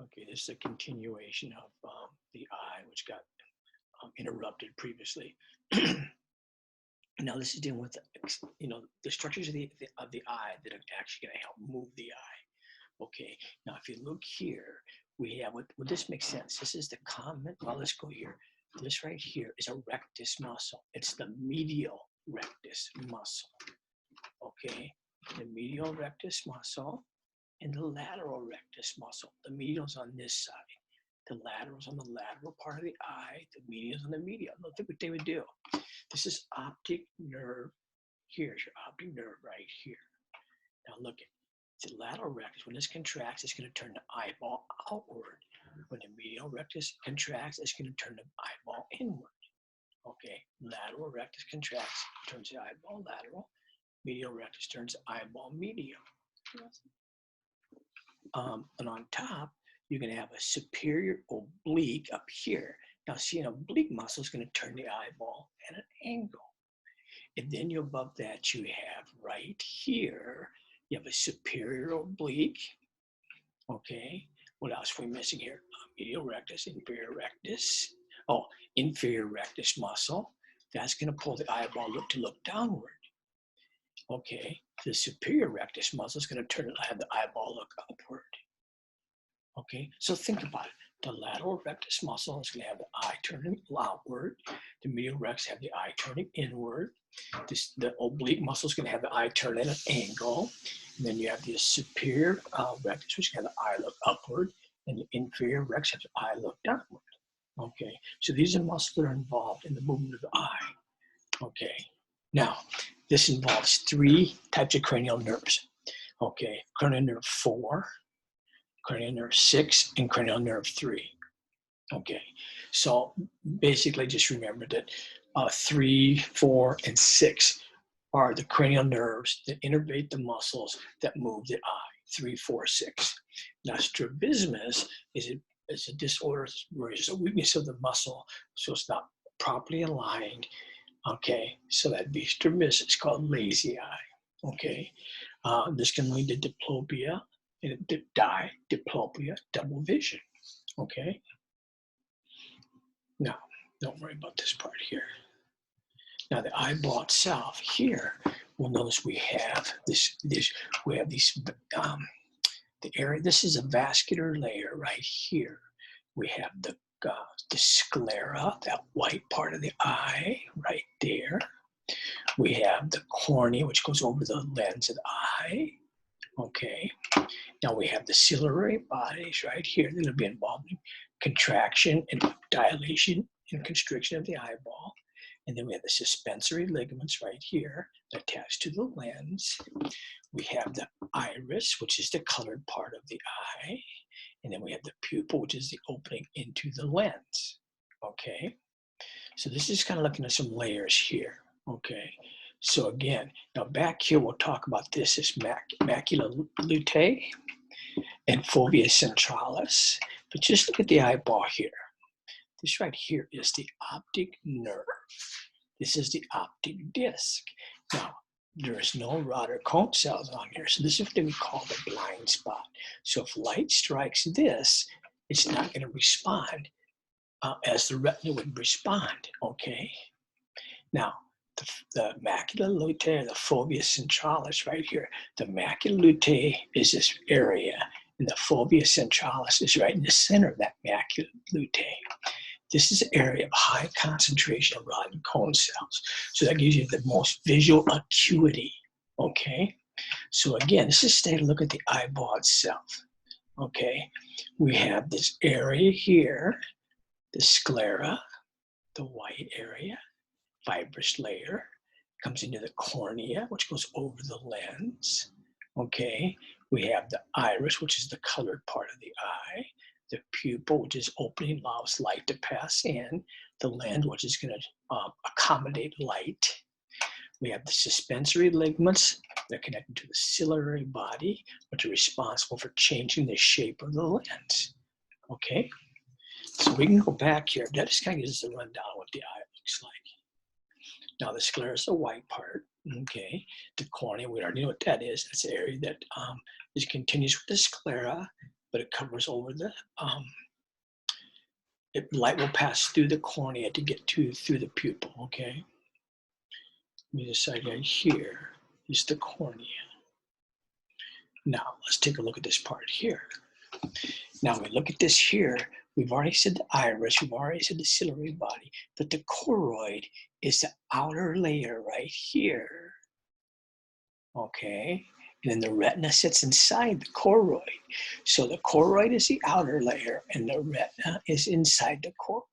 Okay, this is a continuation of the eye, which got interrupted previously. Now this is dealing with, the structures of the eye that are actually going to help move the eye. Okay, now if you look here, we have, would this make sense? This is the common, well, let's go here. This right here is a rectus muscle. It's the medial rectus muscle. Okay, the medial rectus muscle and the lateral rectus muscle. The medial's on this side. The lateral's on the lateral part of the eye. The medial's on the medial. Look what they would do. This is optic nerve. Here's your optic nerve right here. Now look at the lateral rectus. When this contracts, it's going to turn the eyeball outward. When the medial rectus contracts, it's going to turn the eyeball inward. Okay, lateral rectus contracts, turns the eyeball lateral. Medial rectus turns the eyeball medial. And on top, you're going to have a superior oblique up here. Now, see, an oblique muscle is going to turn the eyeball at an angle. And then above that, you have right here, you have a superior oblique. Okay, what else are we missing here? Medial rectus, inferior rectus. Oh, inferior rectus muscle. That's going to pull the eyeball to look downward. Okay, the superior rectus muscle is going to have the eyeball look upward. Okay, so think about it. The lateral rectus muscle is going to have the eye turning outward. The medial rectus have the eye turning inward. The oblique muscle is going to have the eye turn at an angle. And then you have the superior rectus, which can have the eye look upward, and the inferior rectus has the eye look downward. Okay, so these are muscles that are involved in the movement of the eye. Okay, now this involves 3 types of cranial nerves. Okay, cranial nerve 4, cranial nerve 6, and cranial nerve 3. Okay, so basically just remember that 3, 4, and 6 are the cranial nerves that innervate the muscles that move the eye. 3, 4, 6. Now strabismus is a disorder where it's a weakness of the muscle, so it's not properly aligned. Okay, so that'd be strabismus. It's called lazy eye. Okay, this can lead to diplopia, and diplopia, double vision. Okay. Now, don't worry about this part here. Now, the eyeball itself here, we'll notice we have the area. This is a vascular layer right here. We have the sclera, that white part of the eye right there. We have the cornea, which goes over the lens of the eye. Okay. Now we have the ciliary bodies right here that will be involved in contraction and dilation and constriction of the eyeball. And then we have the suspensory ligaments right here attached to the lens. We have the iris, which is the colored part of the eye. And then we have the pupil, which is the opening into the lens. Okay. So this is kind of looking at some layers here. Okay. So again, now back here, we'll talk about this as macula luteae and fovea centralis. But just look at the eyeball here. This right here is the optic nerve. This is the optic disc. Now, there is no rod or cone cells on here, so this is what we call the blind spot. So if light strikes this, it's not going to respond as the retina would respond, okay? Now, the macula luteae, the fovea centralis right here, the macula luteae is this area, and the fovea centralis is right in the center of that macula luteae. This is an area of high concentration of rod and cone cells. So that gives you the most visual acuity, okay? So again, this is take a look at the eyeball itself, okay? We have this area here, the sclera, the white area, fibrous layer, comes into the cornea, which goes over the lens, okay? We have the iris, which is the colored part of the eye, the pupil, which is opening, allows light to pass in, the lens, which is going to accommodate light. We have the suspensory ligaments that connect to the ciliary body, which are responsible for changing the shape of the lens, okay? So we can go back here. That just kind of gives us a rundown of what the eye looks like. Now the sclera is the white part, okay? The cornea, we already know what that is. That's the area that is continuous with the sclera, but it covers over the, light will pass through the cornea to get through the pupil, okay? Let me decide right here is the cornea. Now, let's take a look at this part here. Now, we look at this here. We've already said the iris, we've already said the ciliary body, but the choroid is the outer layer right here, okay? And then the retina sits inside the choroid. So the choroid is the outer layer and the retina is inside the choroid,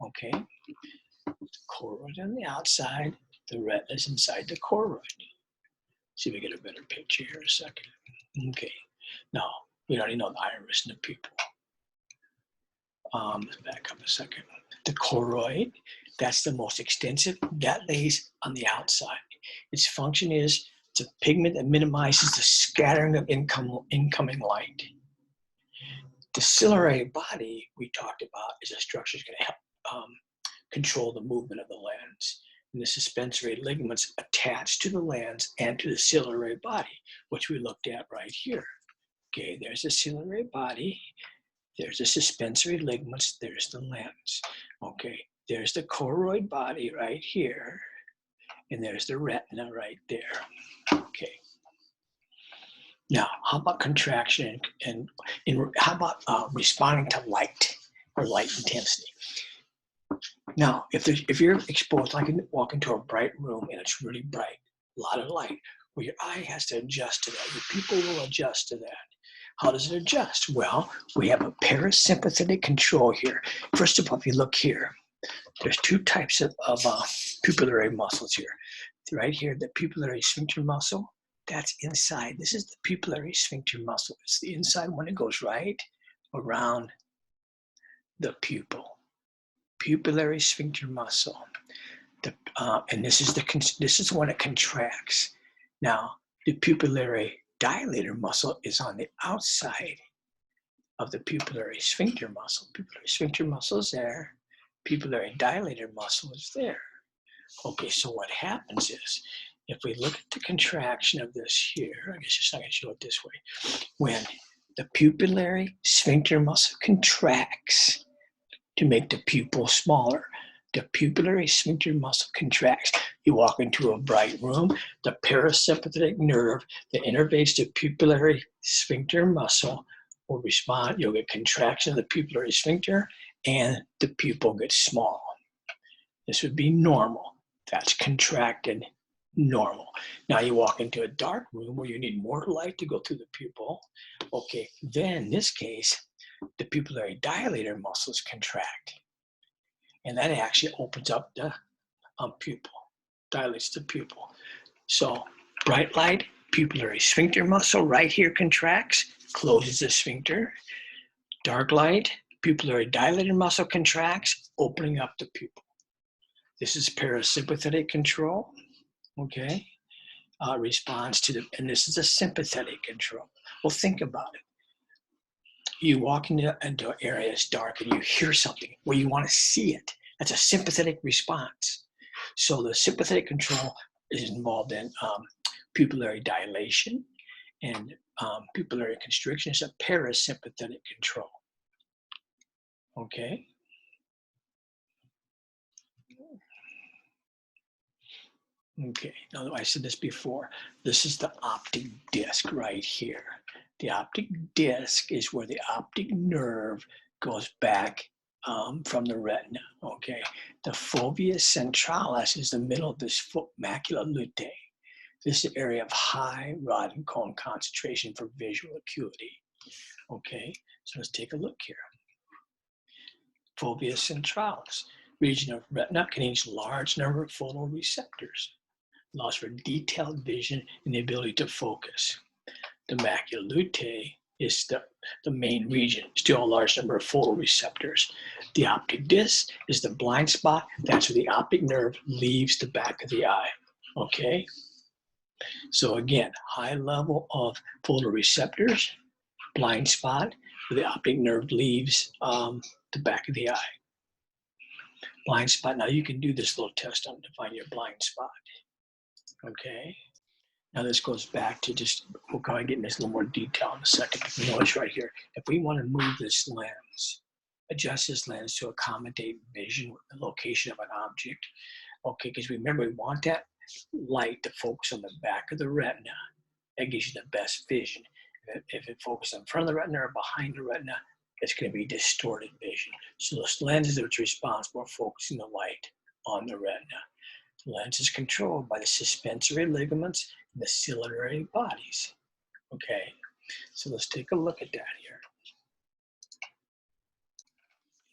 okay? The choroid on the outside, the retina is inside the choroid. See if we get a better picture here in a second. Okay, now we already know the iris and the pupil. Let's back up a second. The choroid, that's the most extensive, that lays on the outside. Its function is it's a pigment that minimizes the scattering of incoming light. The ciliary body we talked about is a structure that's going to help control the movement of the lens. And the suspensory ligaments attached to the lens and to the ciliary body, which we looked at right here. Okay, there's the ciliary body, there's the suspensory ligaments, there's the lens. Okay, there's the choroid body right here, and there's the retina right there. Okay. Now, how about contraction and how about responding to light or light intensity? Now, if you're exposed, I can walk into a bright room and it's really bright, a lot of light, well, your eye has to adjust to that. Your pupil will adjust to that. How does it adjust? Well, we have a parasympathetic control here. First of all, if you look here, there's two types of pupillary muscles here. Right here, the pupillary sphincter muscle, that's inside. This is the pupillary sphincter muscle. It's the inside one that goes right around the pupil. Pupillary sphincter muscle. And this is the one that contracts. Now, the pupillary dilator muscle is on the outside of the pupillary sphincter muscle. Pupillary sphincter muscle is there. Pupillary dilator muscle is there. Okay, so what happens is, if we look at the contraction of this here, I guess just not going to show it this way. When the pupillary sphincter muscle contracts to make the pupil smaller, the pupillary sphincter muscle contracts. You walk into a bright room, the parasympathetic nerve that innervates the pupillary sphincter muscle will respond. You'll get contraction of the pupillary sphincter and the pupil gets small. This would be normal. That's contracted, normal. Now you walk into a dark room where you need more light to go through the pupil. Okay, then in this case, the pupillary dilator muscles contract. And that actually opens up the pupil, dilates the pupil. So bright light, pupillary sphincter muscle right here contracts, closes the sphincter. Dark light, pupillary dilator muscle contracts, opening up the pupil. This is parasympathetic control, okay? Responds to and this is a sympathetic control. Well, think about it. You walk into an area that's dark and you hear something where you want to see it. That's a sympathetic response. So the sympathetic control is involved in pupillary dilation, and pupillary constriction is a parasympathetic control. Okay. Okay, now I said this before. This is the optic disc right here. The optic disc is where the optic nerve goes back from the retina, okay? The fovea centralis is the middle of this macula lutea. This is the area of high rod and cone concentration for visual acuity, okay? So let's take a look here. Fovea centralis, region of retina contains a large number of photoreceptors. Allows for detailed vision and the ability to focus. The macula lutea is the main region, still a large number of photoreceptors. The optic disc is the blind spot. That's where the optic nerve leaves the back of the eye, okay? So again, high level of photoreceptors, blind spot, where the optic nerve leaves the back of the eye. Blind spot, now you can do this little test on to find your blind spot. Okay, Now this goes back to just, we'll kind of get into this a little more detail in a second. Notice right here, if we want to move this lens, adjust this lens to accommodate vision with the location of an object. Okay, because remember, we want that light to focus on the back of the retina. That gives you the best vision. If it focuses in front of the retina or behind the retina, it's going to be distorted vision. So this lens is what's responsible for focusing the light on the retina. The lens is controlled by the suspensory ligaments and the ciliary bodies. Okay, so let's take a look at that here.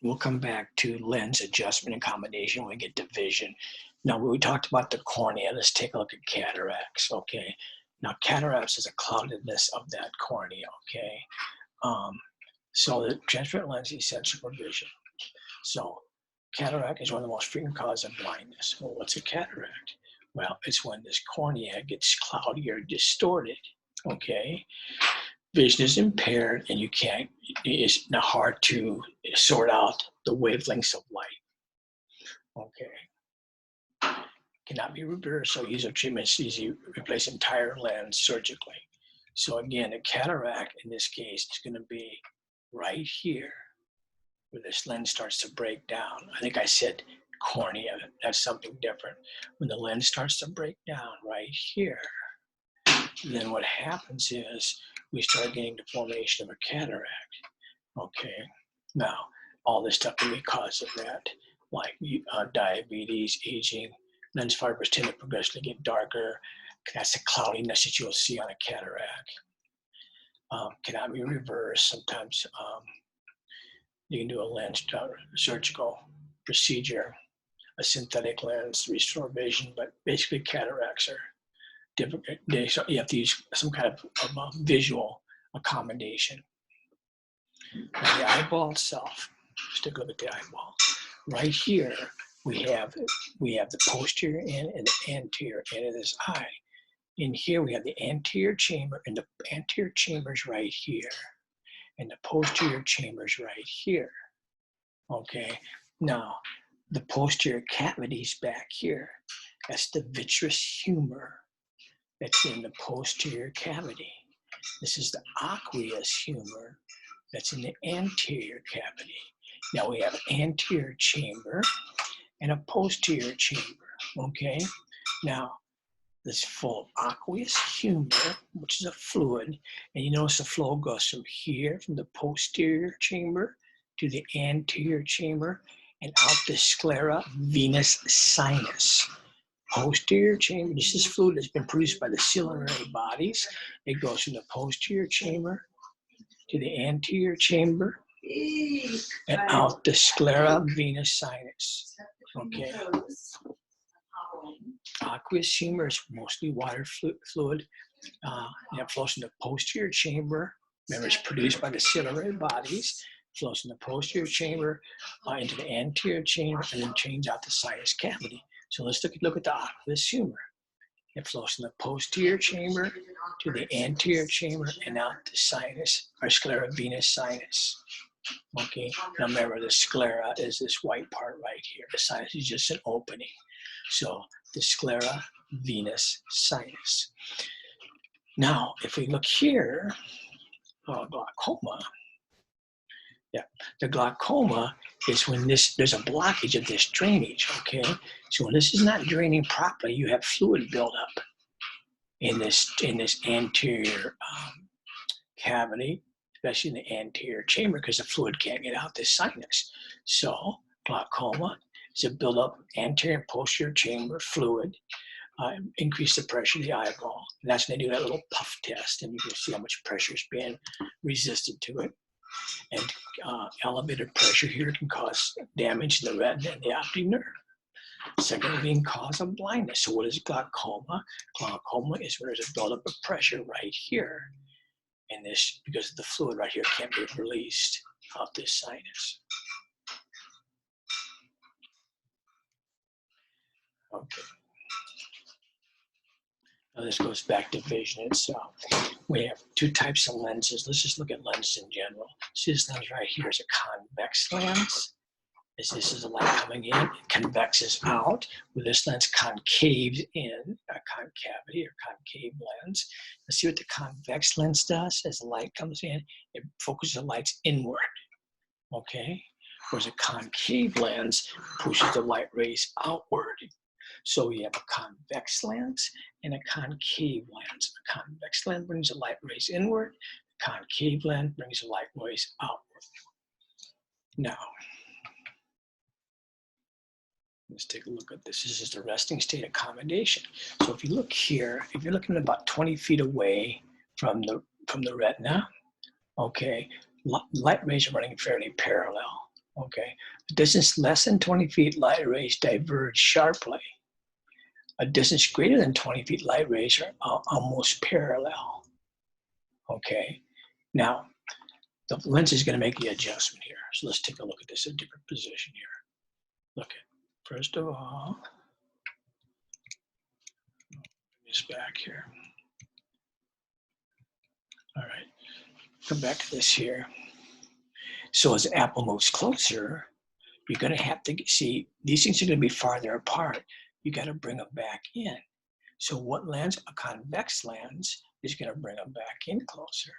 We'll come back to lens adjustment and accommodation when we get to vision. Now, when we talked about the cornea, let's take a look at cataracts, okay? Now, cataracts is a cloudedness of that cornea, okay? So the transparent lens is essential for vision. So cataract is one of the most frequent causes of blindness. Well, what's a cataract? Well, it's when this cornea gets cloudy or distorted, okay? Vision is impaired and you can't, it's hard to sort out the wavelengths of light, okay? Cannot be reversed, so use of treatments easy replace entire lens surgically. So again, a cataract in this case is going to be right here where this lens starts to break down. I think I said cornea, that's something different. When the lens starts to break down right here, then what happens is we start getting the formation of a cataract. Okay, now all this stuff can be cause of that, like diabetes, aging. Lens fibers tend to progressively get darker. That's the cloudiness that you'll see on a cataract. Cannot be reversed. Sometimes you can do a lens surgical procedure, a synthetic lens to restore vision, but basically cataracts are difficult. So you have to use some kind of visual accommodation. Now the eyeball itself, let's take a look at the eyeball. Right here, we have the posterior end and the anterior end of this eye. In here, we have the anterior chamber, and the anterior chamber is right here, and the posterior chamber is right here. Okay, now the posterior cavity is back here. That's the vitreous humor that's in the posterior cavity. This is the aqueous humor that's in the anterior cavity. Now we have an anterior chamber and a posterior chamber, okay? Now, this full of aqueous humor, which is a fluid, and you notice the flow goes from here, from the posterior chamber to the anterior chamber and out the sclera venous sinus. Posterior chamber, this is fluid that's been produced by the ciliary bodies. It goes from the posterior chamber to the anterior chamber and out the sclera venous sinus. Okay. Aqueous humor is mostly water fluid. And it flows from the posterior chamber. Remember, it's produced by the ciliary bodies. Flows from the posterior chamber into the anterior chamber and then changes out the sinus cavity. So let's look at the aqueous humor. It flows from the posterior chamber to the anterior chamber and out the sinus, or sclera venous sinus. Okay, now remember the sclera is this white part right here. The sinus is just an opening. So the sclera venous sinus. Now, if we look here, glaucoma. Yeah, the glaucoma is when there's a blockage of this drainage, okay? So when this is not draining properly, you have fluid buildup in this anterior cavity, especially in the anterior chamber, because the fluid can't get out this sinus. So glaucoma is a buildup of anterior and posterior chamber fluid, increase the pressure of the eyeball. And that's when they do that little puff test, and you can see how much pressure is being resisted to it. And elevated pressure here can cause damage to the retina and the optic nerve. Second leading cause of blindness. So what is glaucoma? Glaucoma is where there's a buildup of pressure right here. And this, because the fluid right here can't be released out this sinus. Okay. Now this goes back to vision itself. We have two types of lenses. Let's just look at lenses in general. See, this lens right here is a convex lens, Is this is the light coming in, it convexes out, where this lens concaves in, a concavity or concave lens. Let's see what the convex lens does. As the light comes in, it focuses the lights inward, okay? Whereas a concave lens pushes the light rays outward. So we have a convex lens and a concave lens. A convex lens brings the light rays inward, the concave lens brings the light rays outward. Now, let's take a look at this. This is the resting state accommodation. So if you look here, if you're looking about 20 feet away from the retina, okay, light rays are running fairly parallel, okay? A distance less than 20 feet, light rays diverge sharply. A distance greater than 20 feet, light rays are almost parallel, okay? Now, the lens is gonna make the adjustment here. So let's take a look at this in a different position here. Look at, first of all, this back here. All right, come back to this here. So as the apple moves closer, you're gonna have to see, these things are gonna be farther apart. You gotta bring them back in. So what lens? A convex lens is gonna bring them back in closer,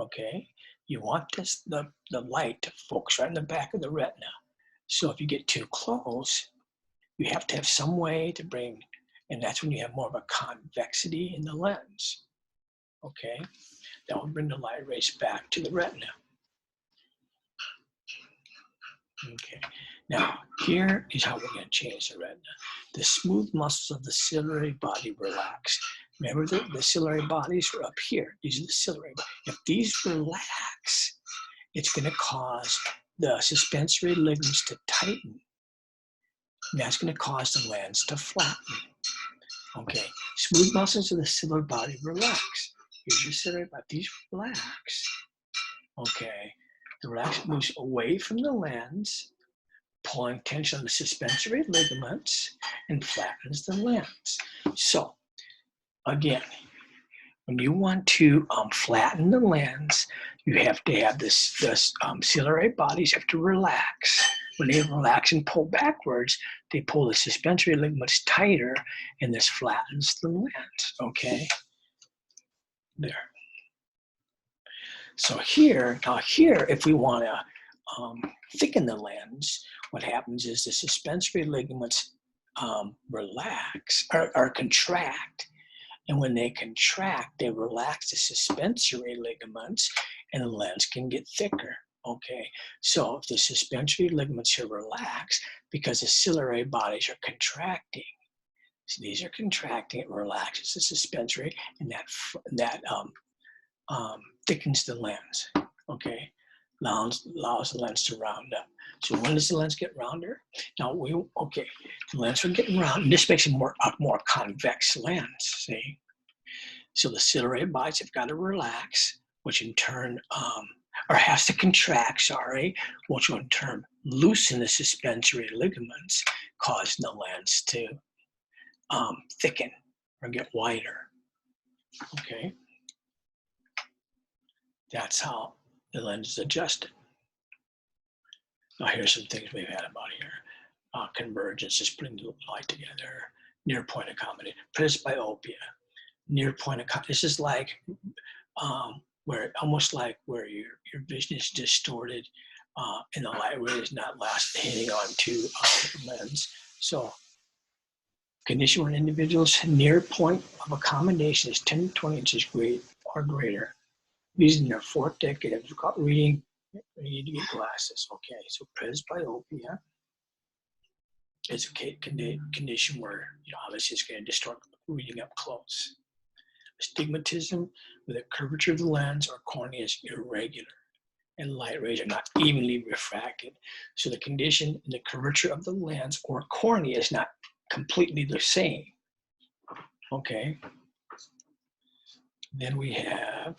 okay? You want this, the light to focus right in the back of the retina. So if you get too close, you have to have some way to bring, and that's when you have more of a convexity in the lens, okay? That will bring the light rays back to the retina. Okay, now here is how we're going to change the retina. The smooth muscles of the ciliary body relax. Remember the ciliary bodies are up here. These are the ciliary bodies. If these relax, it's going to cause the suspensory ligaments to tighten. And that's going to cause the lens to flatten. Okay, smooth muscles of the ciliary body relax. Here's your ciliary body. These relax. Okay, the relax moves away from the lens, pulling tension on the suspensory ligaments and flattens the lens. So again, when you want to flatten the lens, you have to have this ciliary bodies have to relax. When they relax and pull backwards, they pull the suspensory ligaments tighter, and this flattens the lens, okay? There. So here, if we want to thicken the lens, what happens is the suspensory ligaments relax or contract. And when they contract, they relax the suspensory ligaments and the lens can get thicker. Okay, so if the suspensory ligaments are relaxed because the ciliary bodies are contracting, so these are contracting, it relaxes the suspensory, and that thickens the lens. Okay, allows the lens to round up. So when does the lens get rounder? Now the lens will get round, and this makes it a more convex lens. See, so the ciliary bodies have got to relax, which in turn, or has to contract, sorry, which will in turn loosen the suspensory ligaments, causing the lens to thicken or get wider. Okay, that's how the lens is adjusted. Now here's some things we've had about here. Convergence is putting the light together. Near point accommodation. Presbyopia. Near point accommodation. This is like where almost like where your vision is distorted and the light ray is not hitting onto the lens. So condition where an individual's near point of accommodation is 10 to 20 inches or greater. Using their fourth decade of reading, you need to get glasses. Okay, so presbyopia is a condition where obviously it's going to distort reading up close. Astigmatism, where the curvature of the lens or cornea is irregular and light rays are not evenly refracted. So the condition in the curvature of the lens or cornea is not completely the same. Okay. Then we have,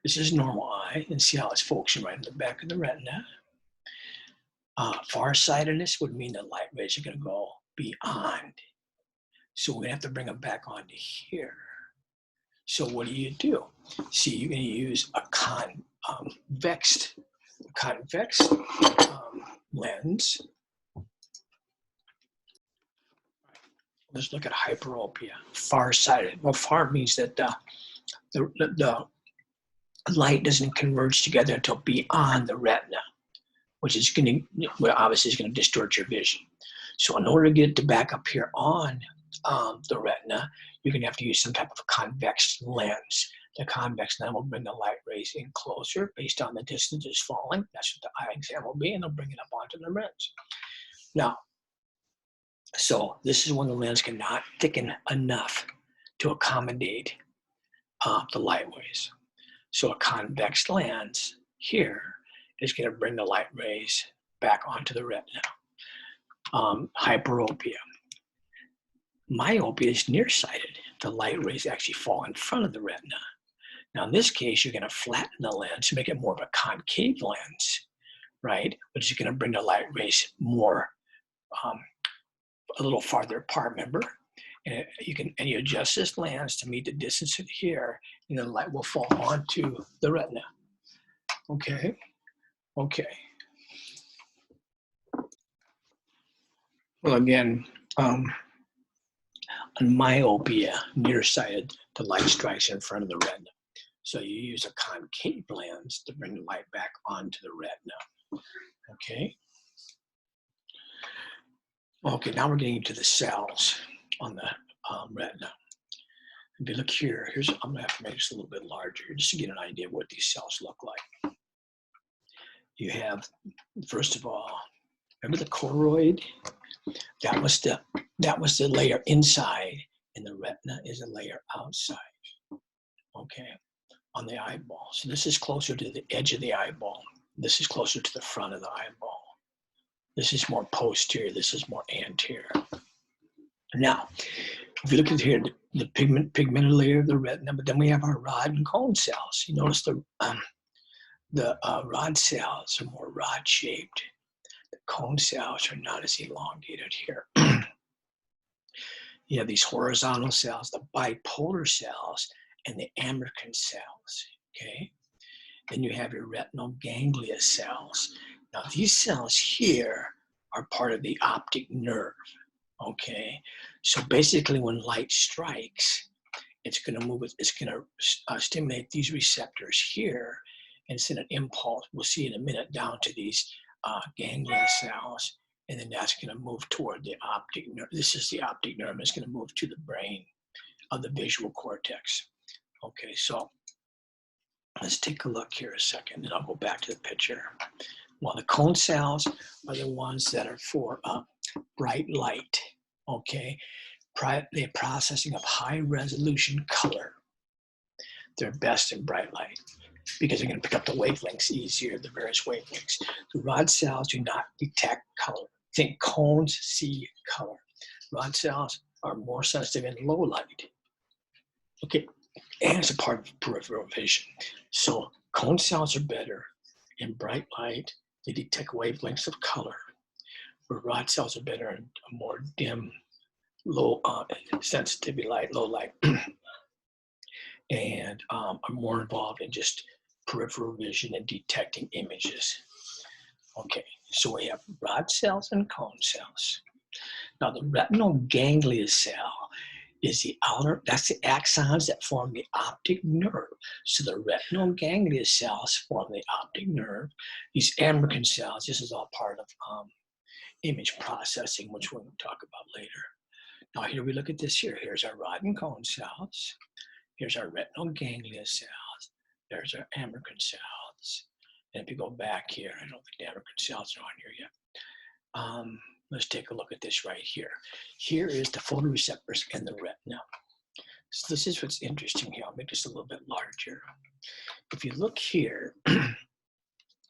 this is normal eye, and see how it's focusing right in the back of the retina. Farsightedness would mean the light rays are going to go beyond. So we're going to have to bring them back onto here. So what do? See, you're going to use a convex convex lens. Let's look at hyperopia, far-sighted. Well, far means that the light doesn't converge together until beyond the retina, which is going to, well, obviously is going to distort your vision. So in order to get it to back up here on the retina, you're going to have to use some type of convex lens. The convex lens will bring the light rays in closer based on the distance it's falling. That's what the eye exam will be, and they'll bring it up onto the lens. Now, so this is when the lens cannot thicken enough to accommodate the light rays. So a convex lens here is going to bring the light rays back onto the retina. Hyperopia. Myopia is nearsighted. The light rays actually fall in front of the retina. Now in this case, you're going to flatten the lens to make it more of a concave lens, right? Which is going to bring the light rays more, a little farther apart, remember? And you adjust this lens to meet the distance of here, and the light will fall onto the retina. Okay, okay. Well, again, on myopia, nearsighted, the light strikes in front of the retina. So you use a concave lens to bring the light back onto the retina. Okay. Okay, now we're getting to the cells on the retina. If you look here, I'm gonna have to make this a little bit larger just to get an idea of what these cells look like. You have, first of all, remember the choroid? That was the layer inside, and the retina is a layer outside. Okay, on the eyeball. So this is closer to the edge of the eyeball. This is closer to the front of the eyeball. This is more posterior. This is more anterior. Now, if you look at here, the pigmented layer of the retina, but then we have our rod and cone cells. You notice the rod cells are more rod-shaped. The cone cells are not as elongated here. You have these horizontal cells, the bipolar cells, and the American cells, okay? Then you have your retinal ganglia cells. Now these cells here are part of the optic nerve, okay? So basically when light strikes, it's gonna move, it's gonna stimulate these receptors here and send an impulse, we'll see in a minute, down to these ganglia cells, and then that's gonna move toward the optic nerve. This is the optic nerve, it's gonna move to the brain of the visual cortex. Okay, so let's take a look here a second, and I'll go back to the picture. Well, the cone cells are the ones that are for bright light, okay? The processing of high resolution color. They're best in bright light because they're going to pick up the wavelengths easier, the various wavelengths. The rod cells do not detect color. Think cones see color. Rod cells are more sensitive in low light. Okay, and it's a part of peripheral vision. So cone cells are better in bright light. They detect wavelengths of color. Where rod cells are better in a more dim, low sensitivity light, low light, and are more involved in just peripheral vision and detecting images. Okay, so we have rod cells and cone cells. Now the retinal ganglia cell is the outer, that's the axons that form the optic nerve. So the retinal ganglia cells form the optic nerve. These American cells, this is all part of image processing, which we're going to talk about later. Now here we look at this here. Here's our rod and cone cells. Here's our retinal ganglia cells. There's our American cells. And if you go back here, I don't think the American cells are on here yet. Let's take a look at this right here. Here is the photoreceptors in the retina. So this is what's interesting here. I'll make this a little bit larger. If you look here, in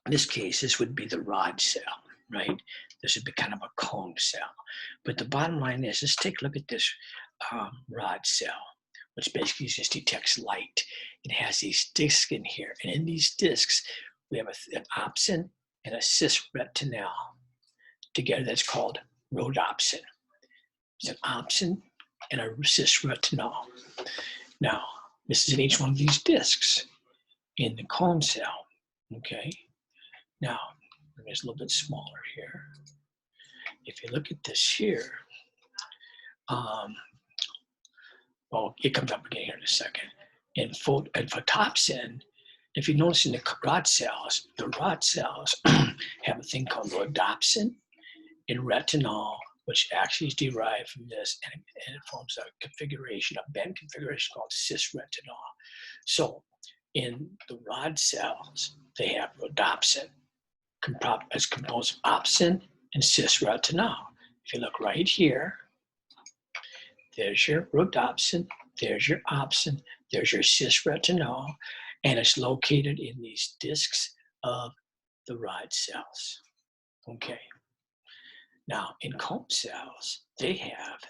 this case, this would be the rod cell, right? This would be kind of a cone cell. But the bottom line is, let's take a look at this rod cell, which basically just detects light. It has these discs in here. And in these discs, we have an opsin and a cis retinal together. That's called rhodopsin. It's an opsin and a cis retinal. Now, this is in each one of these discs in the cone cell, okay? Now, it's a little bit smaller here. If you look at this here, well, it comes up again here in a second. In photopsin, if you notice in the rod cells have a thing called rhodopsin and retinol, which actually is derived from this, and it forms a configuration, a bend configuration called cis-retinol. So in the rod cells, they have rhodopsin as composed of opsin and cis-retinol. If you look right here, there's your rhodopsin, there's your opsin, there's your cis-retinol, and it's located in these discs of the rod cells. Okay. Now, in comb cells, they have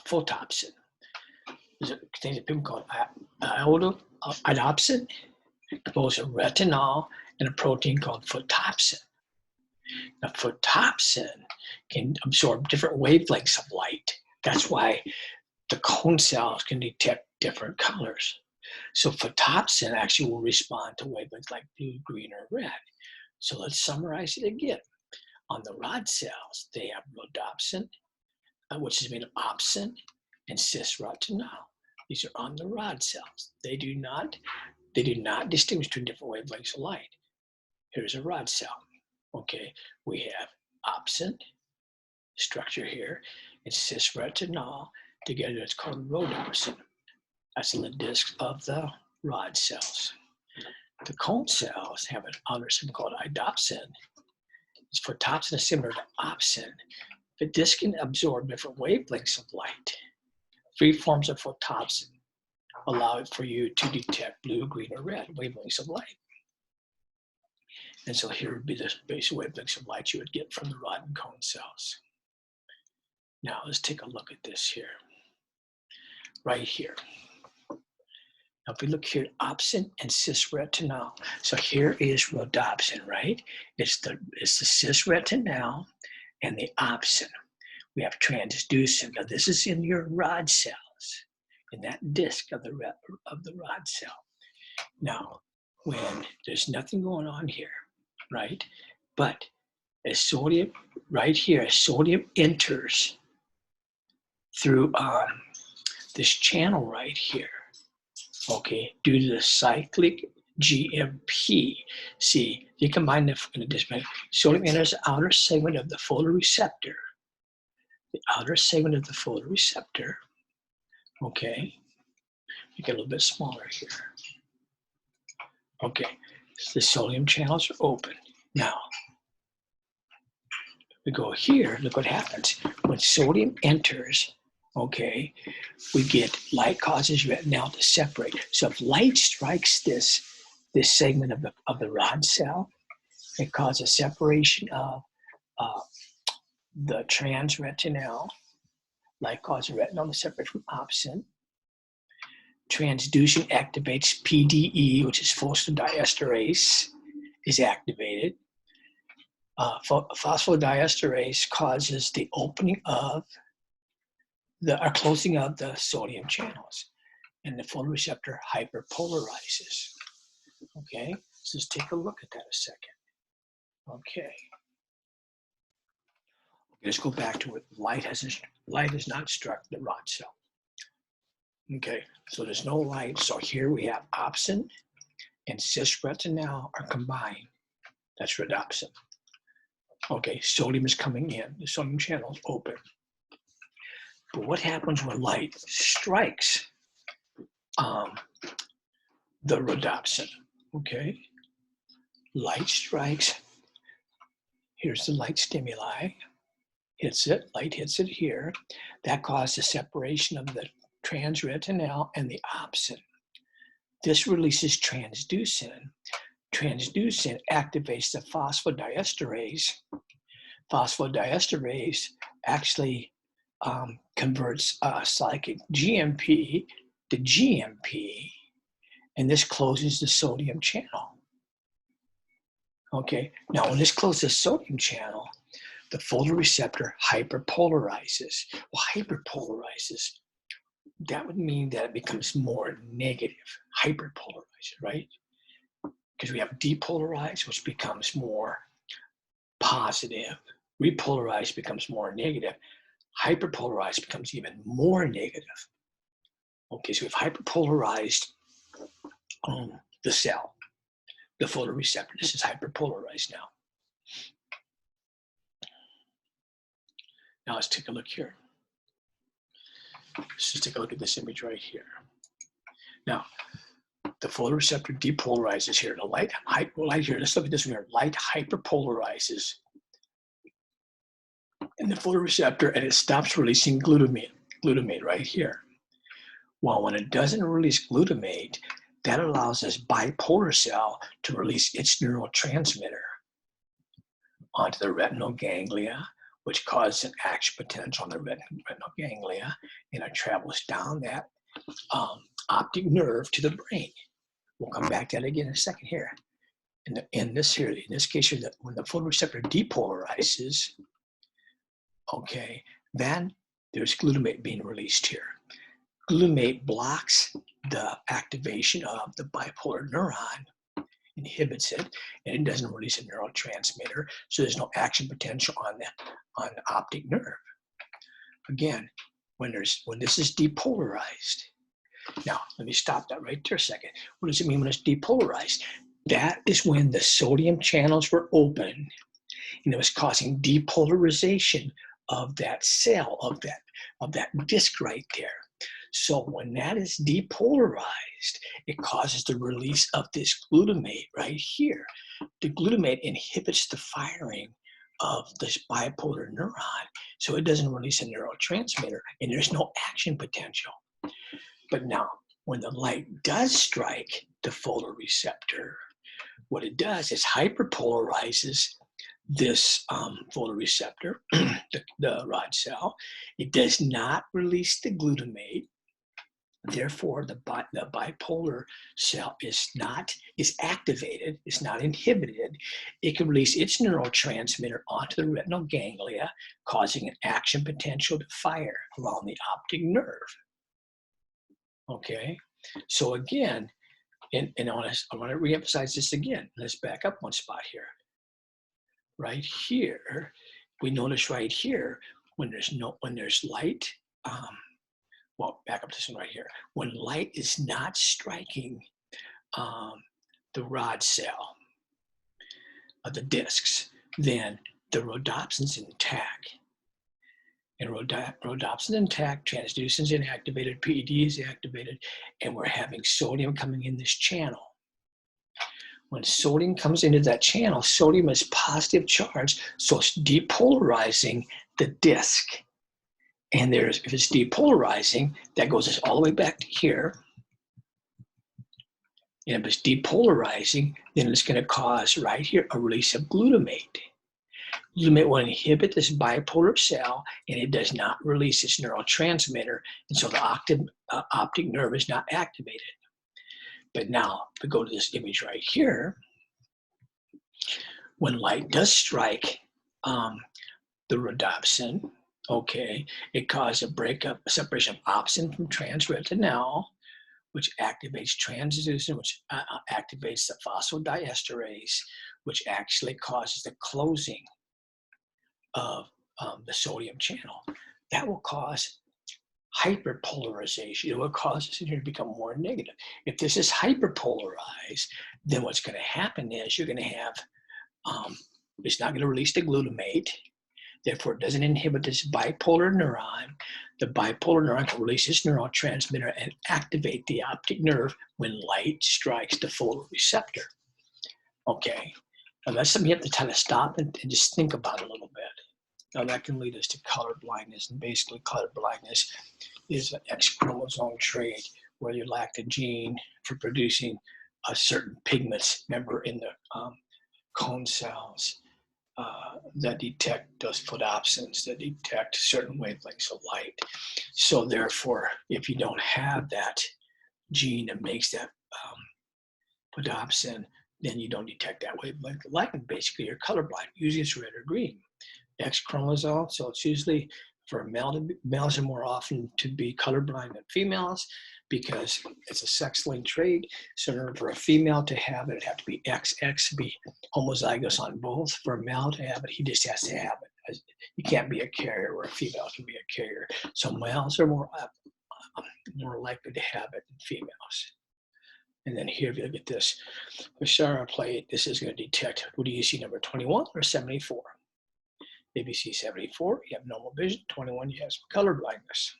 photopsin. There's a thing that people call iodopsin, composed of retinol and a protein called photopsin. Now, photopsin can absorb different wavelengths of light. That's why the cone cells can detect different colors. So photopsin actually will respond to wavelengths like blue, green, or red. So let's summarize it again. On the rod cells, they have rhodopsin, which is made of opsin, and cis-retinol. These are on the rod cells. They do not distinguish between different wavelengths of light. Here's a rod cell. Okay, we have opsin, structure here, and cis-retinol. Together, it's called rhodopsin. That's in the disc of the rod cells. The cone cells have an outer symbol called iodopsin. Photopsin is similar to opsin, but this can absorb different wavelengths of light. Three forms of photopsin allow it for you to detect blue, green, or red wavelengths of light. And so here would be the basic wavelengths of light you would get from the rod and cone cells. Now let's take a look at this here. Right here. Now if we look here at opsin and cis-retinol. So here is rhodopsin, right? It's the cis-retinol and the opsin. We have transducin. Now this is in your rod cells, in that disc of the rod cell. Now, when there's nothing going on here, right? But as sodium, right here, as sodium enters through this channel right here, okay, due to the cyclic GMP. See, you combine the display. Sodium enters the outer segment of the photoreceptor. The outer segment of the photoreceptor, okay, make it a little bit smaller here. Okay, so the sodium channels are open. Now, we go here, look what happens. When sodium enters, okay, we get light causes retinal to separate. So if light strikes this segment of the rod cell, it causes separation of the trans-retinal. Light causes retinal to separate from opsin. Transducin activates PDE, which is phosphodiesterase, is activated. Phosphodiesterase causes the opening of closing of the sodium channels, and the photoreceptor hyperpolarizes. Okay, so let's take a look at that a second. Okay, let's go back to it. Light has not struck the rod cell. Okay, so there's no light. So here we have opsin and cis-retinol are combined. That's rhodopsin. Okay, sodium is coming in. The sodium channel is open. But what happens when light strikes the rhodopsin? Okay, light strikes. Here's the light stimuli. Hits it. Light hits it here. That causes the separation of the trans-retinal and the opsin. This releases transducin. Transducin activates the phosphodiesterase. Phosphodiesterase actually converts cyclic GMP to GMP, and this closes the sodium channel. Okay, now when this closes the sodium channel, the photoreceptor hyperpolarizes. Well, hyperpolarizes, that would mean that it becomes more negative, hyperpolarized, right? because we have depolarized, which becomes more positive. Repolarized becomes more negative. Hyperpolarized becomes even more negative. Okay, so we've hyperpolarized the cell, the photoreceptor. This is hyperpolarized now. Now let's take a look here. Let's just take a look at this image right here. Now, the photoreceptor depolarizes here. The light here, let's look at this one here. Light hyperpolarizes in the photoreceptor and it stops releasing glutamate right here. Well, when it doesn't release glutamate, that allows this bipolar cell to release its neurotransmitter onto the retinal ganglia, which causes an action potential on the retinal ganglia, and it travels down that optic nerve to the brain. We'll come back to that again in a second here. In this case here, when the photoreceptor depolarizes, okay, then there's glutamate being released here. Glutamate blocks the activation of the bipolar neuron, inhibits it, and it doesn't release a neurotransmitter, so there's no action potential on the optic nerve. Again, when this is depolarized. Now, let me stop that right there a second. What does it mean when it's depolarized? That is when the sodium channels were open and it was causing depolarization of that cell, of that disc right there. So when that is depolarized, it causes the release of this glutamate right here. The glutamate inhibits the firing of this bipolar neuron, so it doesn't release a neurotransmitter, and there's no action potential. But now, when the light does strike the photoreceptor, what it does is hyperpolarizes this photoreceptor, the rod cell. It does not release the glutamate. Therefore, the bipolar cell is activated, it's not inhibited. It can release its neurotransmitter onto the retinal ganglia, causing an action potential to fire along the optic nerve. Okay, so again, and I want to reemphasize this again. Let's back up one spot here. Right here, we notice right here when there's light. Well, back up to this one right here. When light is not striking the rod cell of the discs, then the rhodopsin's intact. And rhodopsin's intact, transducin's inactivated, PED is activated, and we're having sodium coming in this channel. When sodium comes into that channel, sodium is positive charge, so it's depolarizing the disc. And if it's depolarizing, that goes all the way back to here. And if it's depolarizing, then it's going to cause right here a release of glutamate. Glutamate will inhibit this bipolar cell, and it does not release its neurotransmitter, and so the optic nerve is not activated. But now, if we go to this image right here, when light does strike the rhodopsin, okay, it causes a separation of opsin from transretinal, which activates transducin, which activates the phosphodiesterase, which actually causes the closing of the sodium channel. That will cause hyperpolarization. It will cause this to become more negative. If this is hyperpolarized, then what's going to happen is you're going to have, it's not going to release the glutamate. Therefore, it doesn't inhibit this bipolar neuron. The bipolar neuron can release its neurotransmitter and activate the optic nerve when light strikes the photoreceptor. Okay, and that's something you have to kind of stop and just think about a little bit. Now that can lead us to color blindness, and basically color blindness is an X chromosome trait where you lack the gene for producing a certain pigments, remember, in the cone cells. That detect those photopsins, that detect certain wavelengths of light. So therefore, if you don't have that gene that makes that photopsin, then you don't detect that wavelength of light, and basically you're colorblind. Usually it's red or green. X chromosome, so it's usually For males are more often to be colorblind than females because it's a sex-linked trait. So in order for a female to have it, it'd have to be XX, be homozygous on both. For a male to have it, he just has to have it. You can't be a carrier where a female can be a carrier. So males are more likely to have it than females. And then here, if you look at this, the Shara plate, this is going to detect, what do you see, number 21 or 74? If you see 74, you have normal vision. 21, you have some color blindness.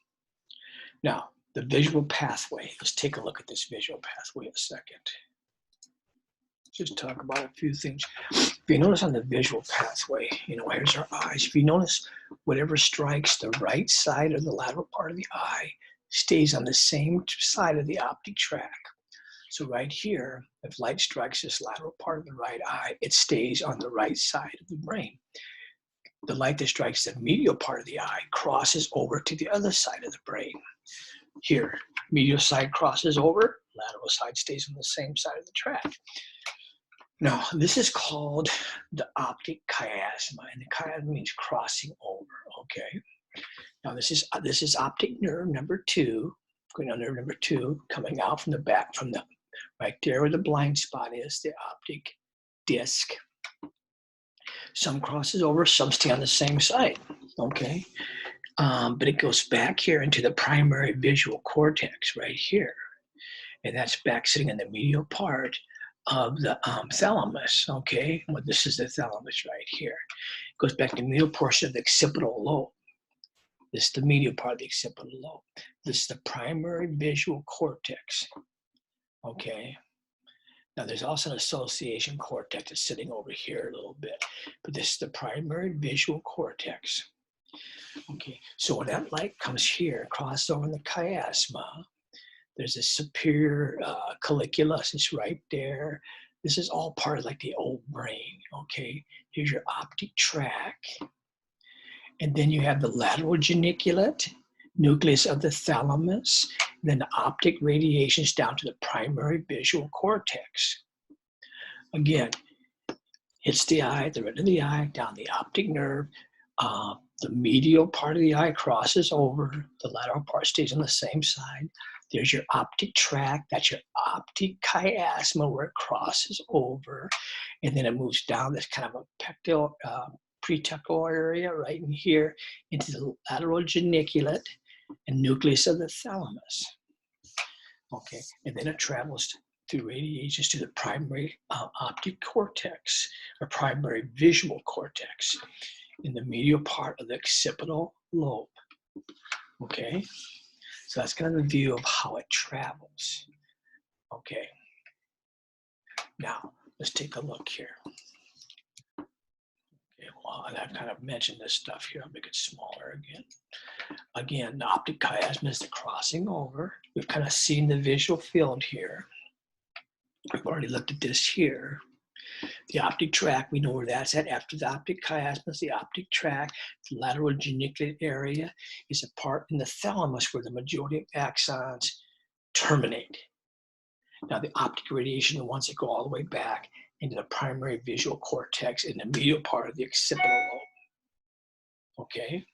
Now, the visual pathway. Let's take a look at this visual pathway a second. Just talk about a few things. If you notice on the visual pathway, here's our eyes. If you notice, whatever strikes the right side or the lateral part of the eye stays on the same side of the optic tract. So right here, if light strikes this lateral part of the right eye, it stays on the right side of the brain. The light that strikes the medial part of the eye crosses over to the other side of the brain. Here, medial side crosses over, lateral side stays on the same side of the tract. Now, this is called the optic chiasma, and the chiasma means crossing over, okay? Now, this is optic nerve number 2, going on nerve number 2, coming out from the back, from the right there where the blind spot is, the optic disc. Some crosses over, some stay on the same side, okay? But it goes back here into the primary visual cortex right here. And that's back sitting in the medial part of the thalamus, okay? Well, this is the thalamus right here. It goes back to the medial portion of the occipital lobe. This is the medial part of the occipital lobe. This is the primary visual cortex, okay? Now, there's also an association cortex that's sitting over here a little bit, but this is the primary visual cortex. Okay, so when that light comes here, crosses over in the chiasma, there's a superior colliculus, it's right there. This is all part of like the old brain, okay? Here's your optic tract. And then you have the lateral geniculate, nucleus of the thalamus, and then the optic radiations down to the primary visual cortex. Again, hits the eye, the red of the eye, down the optic nerve. The medial part of the eye crosses over, the lateral part stays on the same side. There's your optic tract, that's your optic chiasma where it crosses over, and then it moves down this kind of a pretemporal area right in here into the lateral geniculate and nucleus of the thalamus. Okay, and then it travels through radiations to the primary optic cortex, or primary visual cortex, in the medial part of the occipital lobe. Okay, so that's kind of the view of how it travels. Okay, now let's take a look here. Okay, well, and I've kind of mentioned this stuff here. I'll make it smaller again. Again, the optic chiasma is the crossing over. We've kind of seen the visual field here. We've already looked at this here. The optic tract, we know where that's at. After the optic chiasma is the optic tract. The lateral geniculate area is a part in the thalamus where the majority of axons terminate. Now the optic radiation, the ones that go all the way back into the primary visual cortex in the medial part of the occipital lobe. Okay,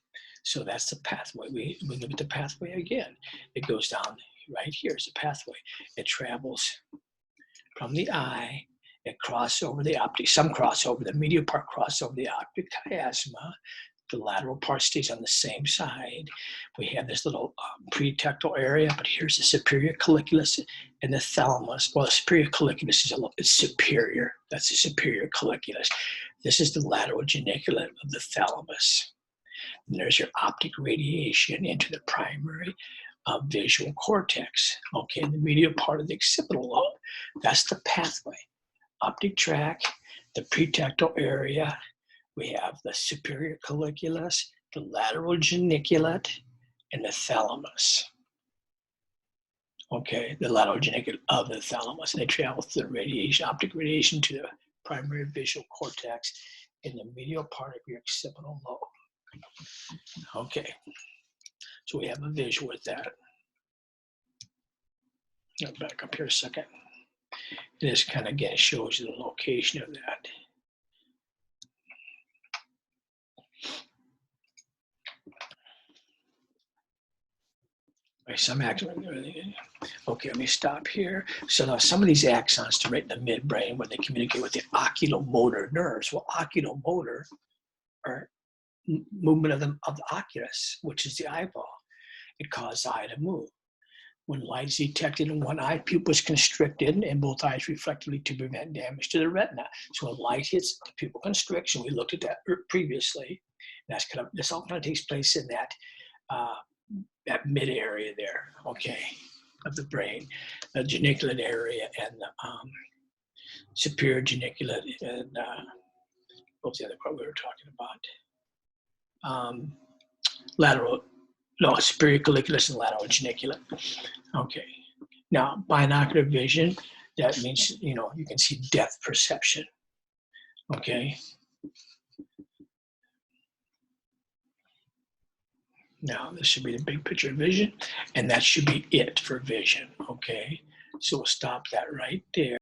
so that's the pathway. We look at the pathway again. It goes down right here is the pathway. It travels from the eye. It crosses over the optic, some cross over, the medial part crosses over the optic chiasma. The lateral part stays on the same side. We have this little pretectal area, but here's the superior colliculus and the thalamus. Well, the superior colliculus is superior. That's the superior colliculus. This is the lateral geniculate of the thalamus. And there's your optic radiation into the primary visual cortex. Okay, in the medial part of the occipital lobe. That's the pathway. Optic tract, the pretectal area, we have the superior colliculus, the lateral geniculate, and the thalamus. Okay, the lateral geniculate of the thalamus. They travel through the radiation, optic radiation to the primary visual cortex in the medial part of your occipital lobe. Okay, so we have a visual with that. I'll back up here a second. This kind of again shows you the location of that. Some axons. Okay, let me stop here. So now some of these axons are right in the midbrain where they communicate with the oculomotor nerves. Well, oculomotor are movement of the oculus, which is the eyeball. It causes the eye to move. When light is detected in one eye, pupil is constricted and both eyes reflectively to prevent damage to the retina. So when light hits the pupil constriction, we looked at that previously. This all kind of takes place in that mid area there, okay, of the brain, the geniculate area and the superior geniculate and what was the other part we were talking about? Lateral, no, superior colliculus and lateral geniculate. Okay. Now, binocular vision, that means, you can see depth perception. Okay. Now, this should be the big picture vision, and that should be it for vision. Okay. So we'll stop that right there.